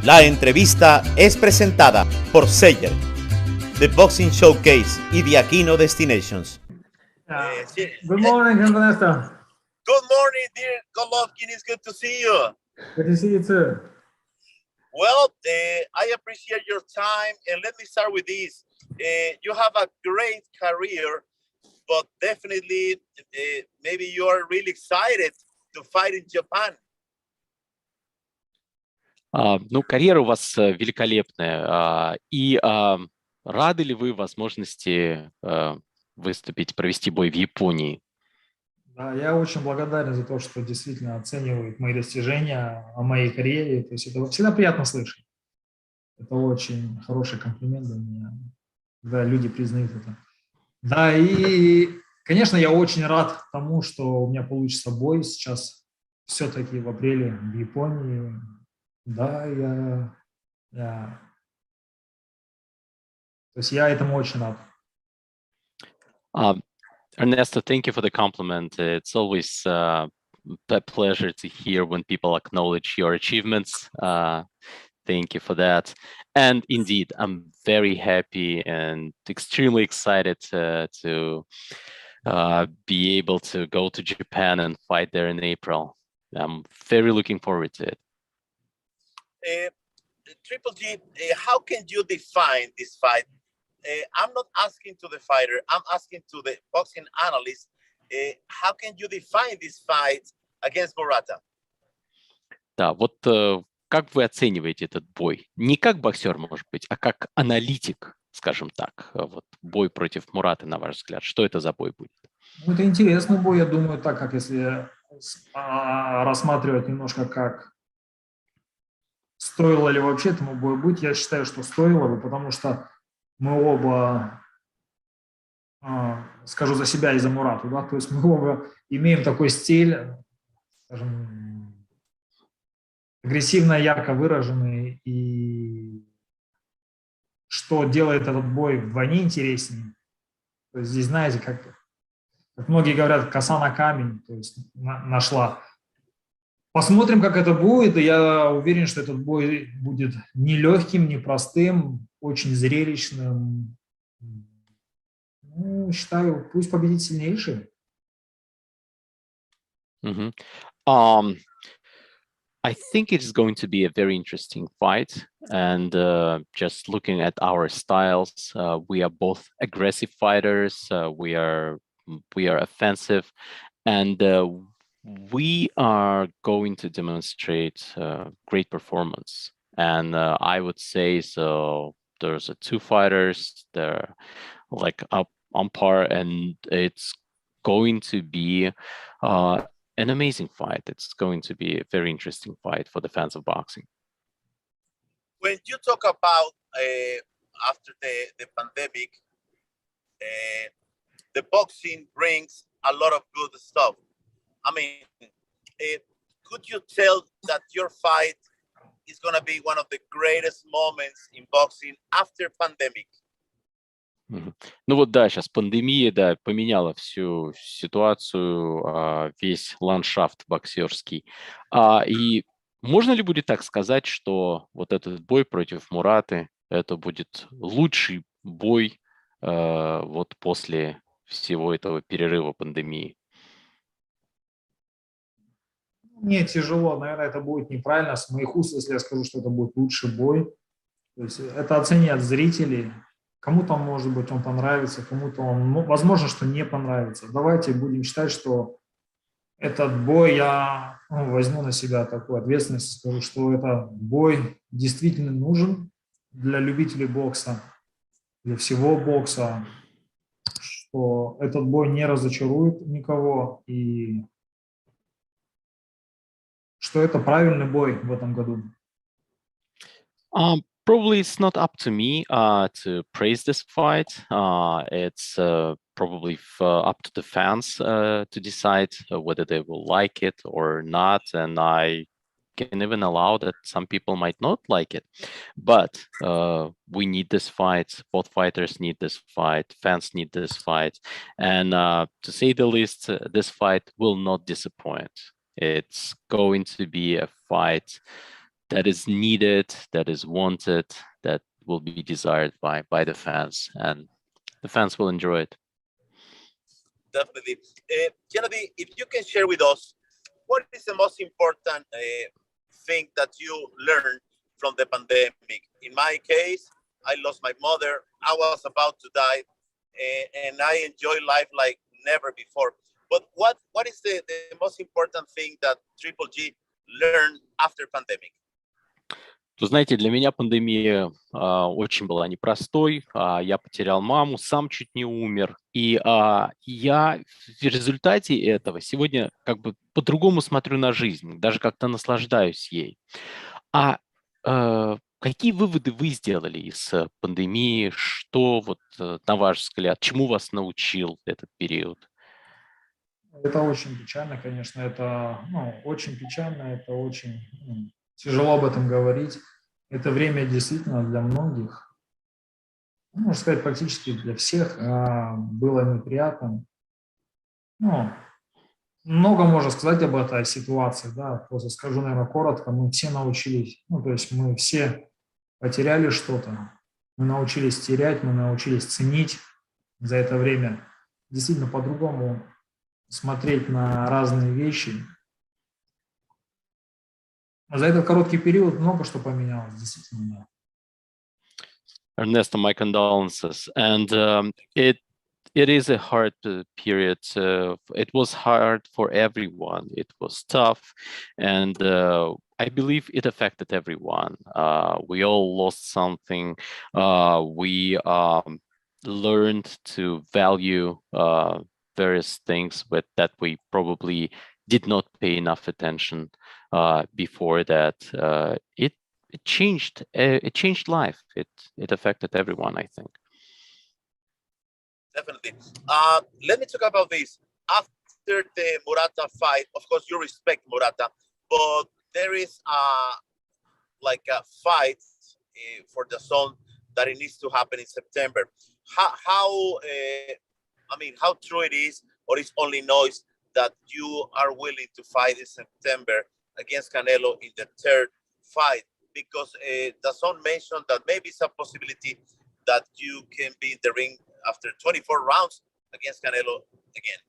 La entrevista es presentada por Sayer, The Boxing Showcase y The Aquino Destinations. Good morning, Ernesto. Good morning, dear Golovkin. It's good to see you. Good to see you too. Well, I appreciate your time, and let me start with this. You have a great career, but definitely, maybe you are really excited to fight in Japan. Ну, карьера у вас великолепная. И рады ли вы возможности выступить, провести бой в Японии? Да, я очень благодарен за то, что действительно оценивают мои достижения о моей карьере. То есть это всегда приятно слышать. Это очень хороший комплимент для меня, когда люди признают это. Да, и, конечно, я очень рад тому, что у меня получится бой сейчас все-таки в апреле в Японии. Да, то есть я этому очень рад. Ernesto, thank you for the compliment. It's always a pleasure to hear when people acknowledge your achievements. Thank you for that. And indeed, I'm very happy and extremely excited to be able to go to Japan and fight there in April. I'm very looking forward to it. Triple G, how can you define this fight? I'm not asking to the fighter, I'm asking to the boxing analyst. How can you define this fight against Murata? Да, вот как вы оцениваете этот бой? Не как боксер, может быть, а как аналитик, скажем так. Вот бой против Мураты, на ваш взгляд. Что это за бой будет? Ну, это интересный бой, я думаю, так как если рассматривать немножко как стоило ли вообще этому бою быть, я считаю, что стоило бы, потому что мы оба, скажу за себя и за Мурату, да, то есть мы оба имеем такой стиль, скажем, агрессивно, ярко выраженный, и что делает этот бой вдвойне интереснее. То есть здесь, знаете, как многие говорят, коса на камень, то есть нашла. Посмотрим, как это будет, и я уверен, что этот бой будет не легким, не простым, очень зрелищным. Ну, считаю, пусть победит сильнейший. I think it's going to be a very interesting fight. And just looking at our styles, we are both aggressive fighters. We are offensive, and we are going to demonstrate great performance. And I would say so. There's two fighters. They're like up on par, and it's going to be an amazing fight. It's going to be a very interesting fight for the fans of boxing. When you talk about after the pandemic, the boxing brings a lot of good stuff. I mean, could you tell that your fight is going to be one of the greatest moments in boxing after pandemic? Ну вот да, сейчас пандемия, да, поменяла всю ситуацию, весь ландшафт боксерский. И можно ли будет так сказать, что вот этот бой против Мураты, это будет лучший бой вот после всего этого перерыва пандемии? Мне тяжело, наверное, это будет неправильно с моих уст, если я скажу, что это будет лучший бой. То есть это оценят зрители. Кому-то, может быть, он понравится, кому-то он, возможно, что не понравится. Давайте будем считать, что этот бой я возьму на себя такую ответственность, скажу, что этот бой действительно нужен для любителей бокса, для всего бокса, что этот бой не разочарует никого и что это правильный бой в этом году. Probably it's not up to me to praise this fight. It's probably up to the fans to decide whether they will like it or not. And I can even allow that some people might not like it. But we need this fight. Both fighters need this fight. Fans need this fight. And to say the least, this fight will not disappoint. It's going to be a fight that is needed, that is wanted, that will be desired by the fans, and the fans will enjoy it. Definitely. Gennady, if you can share with us, what is the most important thing that you learned from the pandemic? In my case, I lost my mother. I was about to die, and I enjoy life like never before. But what is the most important thing that Triple G learned after pandemic? Вы знаете, для меня пандемия очень была непростой. Я потерял маму, сам чуть не умер. И я в результате этого сегодня как бы по-другому смотрю на жизнь, даже как-то наслаждаюсь ей. Какие выводы вы сделали из пандемии? Что, вот, на ваш взгляд, чему вас научил этот период? Это очень печально, конечно, это очень печально, это очень тяжело об этом говорить. Это время действительно для многих, можно сказать, практически для всех было неприятным. Много можно сказать об этой ситуации, да, просто скажу, наверное, коротко. Мы все научились, то есть мы все потеряли что-то, мы научились терять, мы научились ценить за это время, действительно по-другому смотреть на разные вещи. За этот короткий период много что поменялось, действительно. Ernesto, my condolences. And it is a hard period. It was hard for everyone. It was tough. And I believe it affected everyone. We all lost something. We learned to value various things that we probably did not pay enough attention before that. It changed life. It affected everyone, I think. Definitely. Let me talk about this. After the Murata fight, of course, you respect Murata, but there is like a fight for the zone that it needs to happen in September. How true it is, or it's only noise that you are willing to fight in September against Canelo in the third fight? Because the zone mentioned that maybe it's a possibility that you can be in the ring after 24 rounds against Canelo again.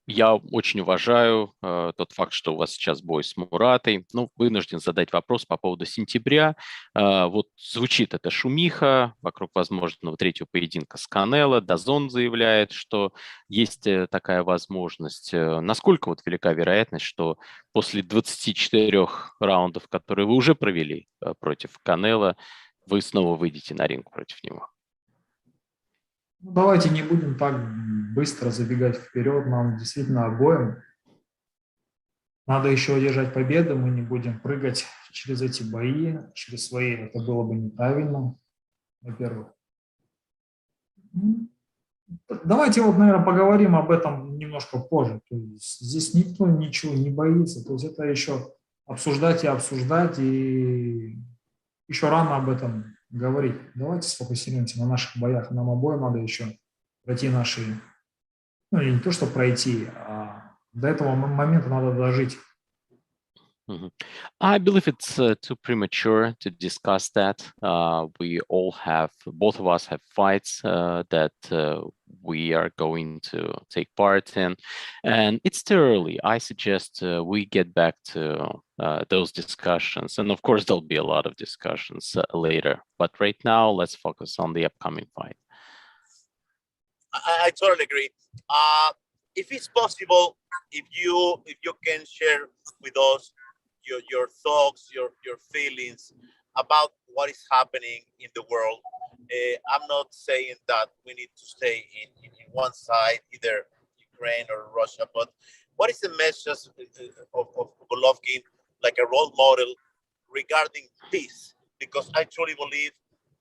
Я очень уважаю тот факт, что у вас сейчас бой с Муратой. Ну, вынужден задать вопрос по поводу сентября. Вот звучит эта шумиха вокруг возможного третьего поединка с Канело. DAZN заявляет, что есть такая возможность. Насколько вот велика вероятность, что после 24 раундов, которые вы уже провели против Канело, вы снова выйдете на ринг против него? Давайте не будем так быстро забегать вперед. Нам действительно обоим надо еще одержать победу. Мы не будем прыгать через эти бои, через свои. Это было бы неправильно, во-первых. Давайте вот, наверное, поговорим об этом немножко позже. То есть здесь никто ничего не боится. То есть это еще обсуждать, и еще рано об этом говорить. Давайте сфокусируемся на наших боях. Нам обоим надо еще пройти наши... не то, что пройти, а до этого момента надо дожить. I believe it's too premature to discuss that. Both of us have fights that we are going to take part in, and it's too early. I suggest we get back to those discussions, and of course there'll be a lot of discussions later. But right now, let's focus on the upcoming fight. I totally agree. If it's possible, if you can share with us your thoughts, your feelings about what is happening in the world. I'm not saying that we need to stay in one side, either Ukraine or Russia, but what is the message of Golovkin, like a role model regarding peace? Because I truly believe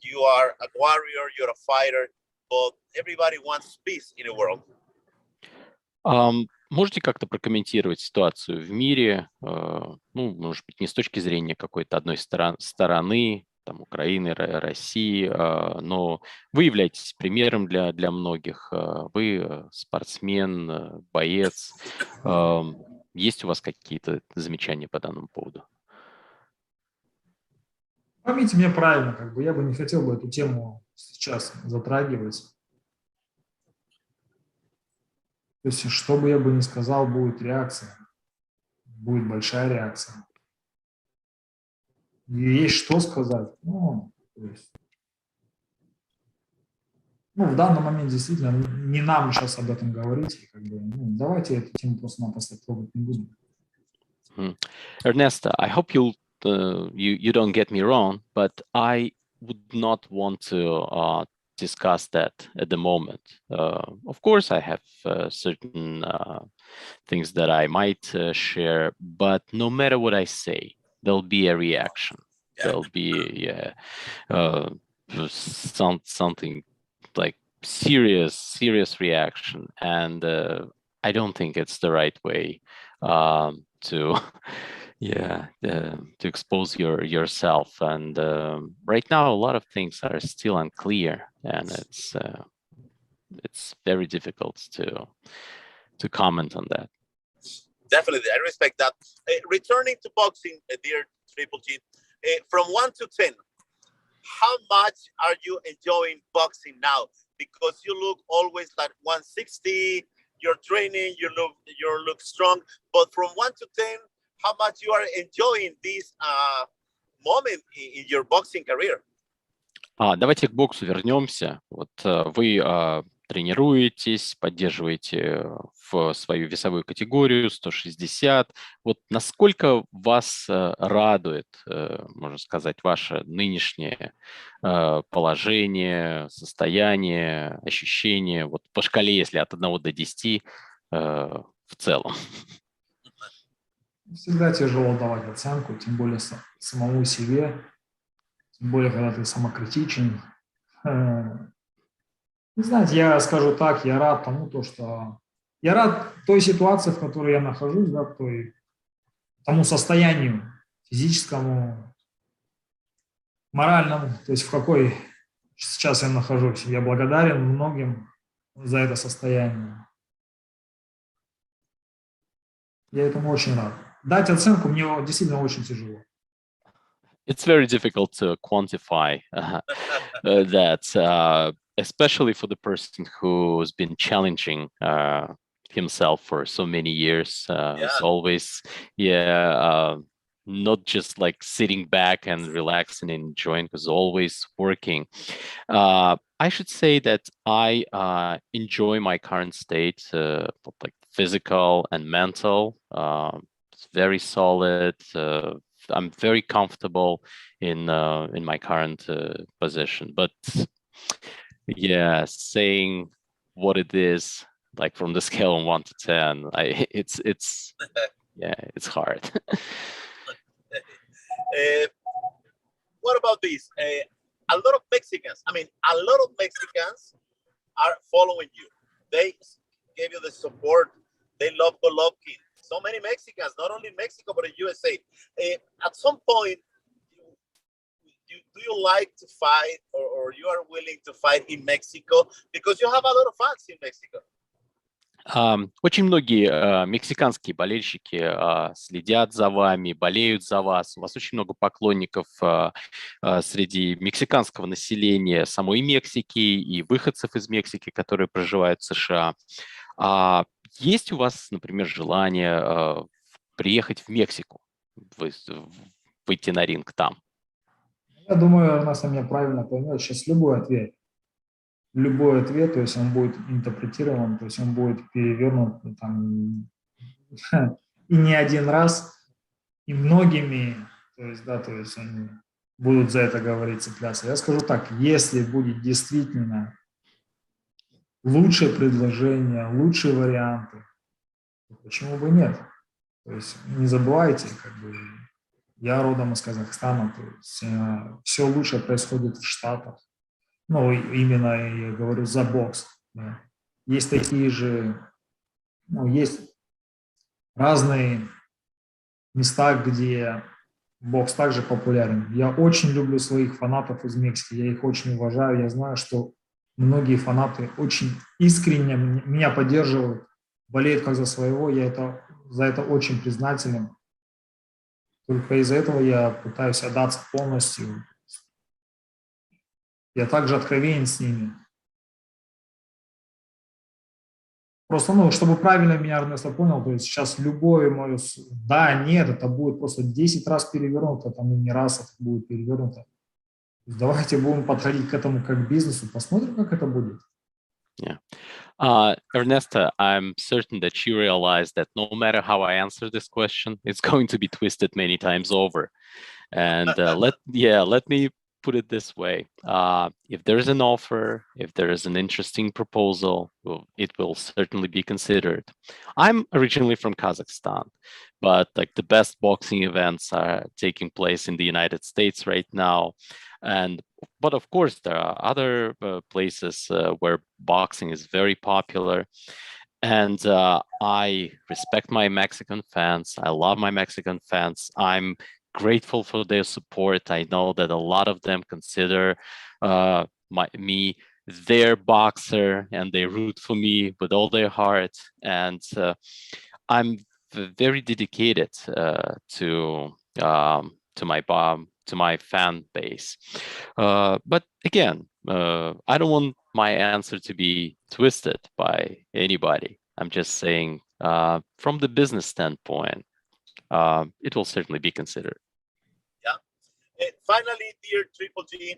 you are a warrior, you're a fighter, but everybody wants peace in the world. Можете как-то прокомментировать ситуацию в мире, может быть, не с точки зрения какой-то одной стороны, там, Украины, России, но вы являетесь примером для многих. Вы спортсмен, боец. Есть у вас какие-то замечания по данному поводу? Поймите меня правильно, как бы я бы не хотел бы эту тему сейчас затрагивать. То есть, что бы я бы ни сказал, будет реакция, будет большая реакция. И есть что сказать. Ну, то есть, в данный момент действительно не нам сейчас об этом говорить. Как бы, давайте эту тему просто-напросто трогать не будем. Ernesto, I hope you don't get me wrong, but I would not want to discuss that at the moment. Of course, I have certain things that I might share, but no matter what I say, there'll be a reaction. There'll be something like serious reaction, and I don't think it's the right way to expose yourself. And right now, a lot of things are still unclear, and it's very difficult to comment on that. Definitely, I respect that. Returning to boxing, dear Triple G, from 1 to 10, how much are you enjoying boxing now? Because you look always like 160. You're training, you look strong, but from 1 to 10, how much you are enjoying this moment in your boxing career? Давайте к боксу вернемся. Вот вы тренируетесь, поддерживаете в свою весовую категорию 160. Вот насколько вас радует, можно сказать, ваше нынешнее положение, состояние, ощущение, вот по шкале, если от 1 до 10 в целом? Всегда тяжело давать оценку, тем более самому себе, тем более, когда ты самокритичен. Не знаете, я скажу так, я рад я рад той ситуации, в которой я нахожусь, да, тому состоянию физическому, моральному, то есть в какой сейчас я нахожусь. Я благодарен многим за это состояние. Я этому очень рад. Дать оценку мне действительно очень тяжело. It's very difficult to quantify that, especially for the person who's been challenging himself for so many years. It's always, not just like sitting back and relaxing and enjoying, because always working. I should say that I enjoy my current state, like physical and mental. It's very solid. I'm very comfortable in my current position, but saying what it is, like from the scale of 1 to 10, it's hard. What about this? A lot of Mexicans are following you. They gave you the support. They love Golovkin. So many Mexicans, not only in Mexico, but in USA. At some point, do you like to fight, or you are willing to fight in Mexico? Because you have a lot of fans in Mexico. Очень многие мексиканские болельщики следят за вами, болеют за вас. У вас очень много поклонников среди мексиканского населения самой Мексики и выходцев из Мексики, которые проживают в США. Есть у вас, например, желание приехать в Мексику, выйти на ринг там? Я думаю, Арнаса меня правильно поймет. Сейчас любой ответ, то есть он будет интерпретирован, то есть он будет перевернут там, и не один раз, и многими, то есть они будут за это говорить, цепляться. Я скажу так, если будет действительно лучшее предложение, лучшие варианты, то почему бы нет? То есть не забывайте, я родом из Казахстана, то есть все лучшее происходит в Штатах. Именно я говорю за бокс. Да. Есть такие же, есть разные места, где бокс также популярен. Я очень люблю своих фанатов из Мексики, я их очень уважаю. Я знаю, что многие фанаты очень искренне меня поддерживают, болеют как за своего. Я это за это очень признателен. Только из-за этого я пытаюсь отдаться полностью. Я также откровенен с ними. Просто, чтобы правильно меня Эрнесто понял, то есть сейчас любое мое да, нет, это будет просто 10 раз перевернуто, там и не раз это будет перевернуто. Давайте будем подходить к этому как к бизнесу, посмотрим, как это будет. Yeah. Ernesto, I'm certain that you realize that no matter how I answer this question, it's going to be twisted many times over. And let me put it this way. If there is an offer, if there is an interesting proposal, it will certainly be considered. I'm originally from Kazakhstan, but like the best boxing events are taking place in the United States right now. But of course, there are other places where boxing is very popular. And I respect my Mexican fans. I love my Mexican fans. I'm grateful for their support. I know that a lot of them consider me their boxer, and they root for me with all their heart. And I'm very dedicated to my fan base. But again, I don't want my answer to be twisted by anybody. I'm just saying, from the business standpoint, it will certainly be considered. Yeah. Finally, dear Triple G,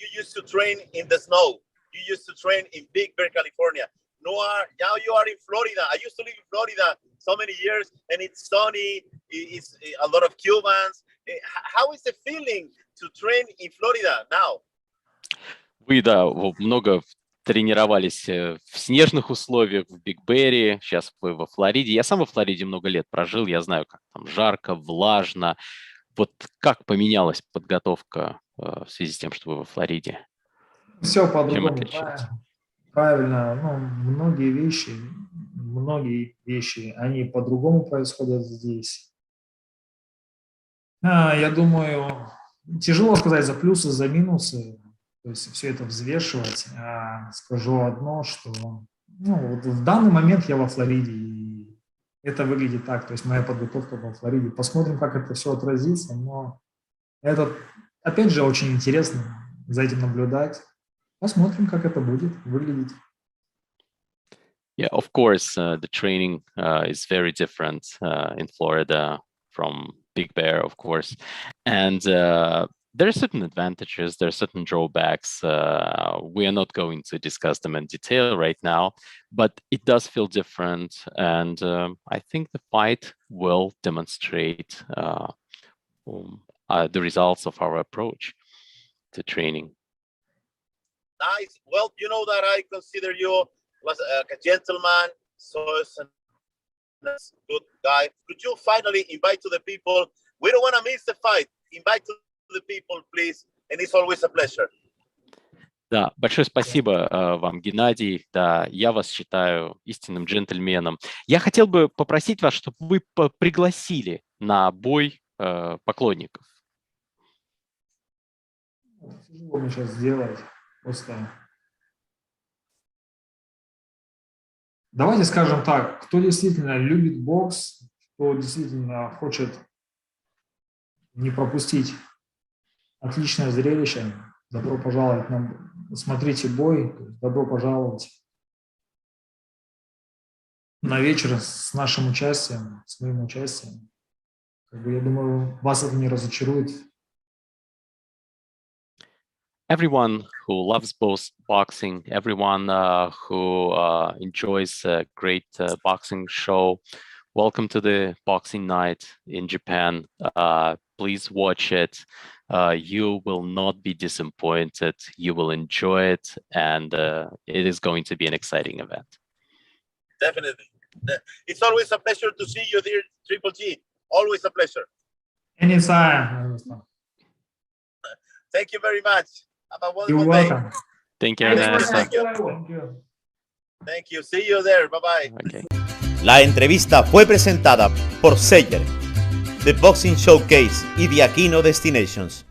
you used to train in the snow. You used to train in Big Bear, California. Now you are in Florida. I used to live in Florida so many years, and it's sunny. It's a lot of Cubans. How is the feeling to train in Florida now? Вы, да, много тренировались в снежных условиях в Биг Берри, сейчас вы во Флориде. Я сам во Флориде много лет прожил, я знаю, как там жарко, влажно. Вот как поменялась подготовка в связи с тем, что вы во Флориде? Все Чем по-другому, отличается? правильно. Многие вещи, они по-другому происходят здесь. Я думаю, тяжело сказать за плюсы, за минусы. То есть все это взвешивать. Скажу одно, что вот в данный момент я во Флориде, и это выглядит так, то есть моя подготовка во Флориде. Посмотрим, как это все отразится, но это, опять же, очень интересно за этим наблюдать. Посмотрим, как это будет выглядеть. Yeah, of course, the training is very different in Florida from Big Bear, of course. And there are certain advantages, there are certain drawbacks. We are not going to discuss them in detail right now, but it does feel different. And I think the fight will demonstrate the results of our approach to training. Nice. Well, you know that I consider you was a gentleman, so it's a good guy. Could you finally invite to the people? We don't want to miss the fight. Invite to the people, please. And it's always a pleasure. Да, большое спасибо вам, Геннадий. Да, я вас считаю истинным джентльменом. Я хотел бы попросить вас, чтобы вы пригласили на бой поклонников. Тяжело мне сейчас сделать. Просто давайте скажем так, кто действительно любит бокс, кто действительно хочет не пропустить отличное зрелище, добро пожаловать нам, смотрите бой, добро пожаловать на вечер с нашим участием, с моим участием. Я думаю, вас это не разочарует. Everyone who loves boxing, everyone who enjoys a great boxing show, welcome to the boxing night in Japan. Please watch it. You will not be disappointed. You will enjoy it, and it is going to be an exciting event. Definitely. It's always a pleasure to see you, dear Triple G. Always a pleasure. Anytime. Thank you very much. Have a You're wonderful day. welcome. Thank you, Ernesto. Thank you. Thank you. See you there. Bye-bye. Okay. La entrevista fue presentada por Sayer, The Boxing Showcase y The Aquino Destinations.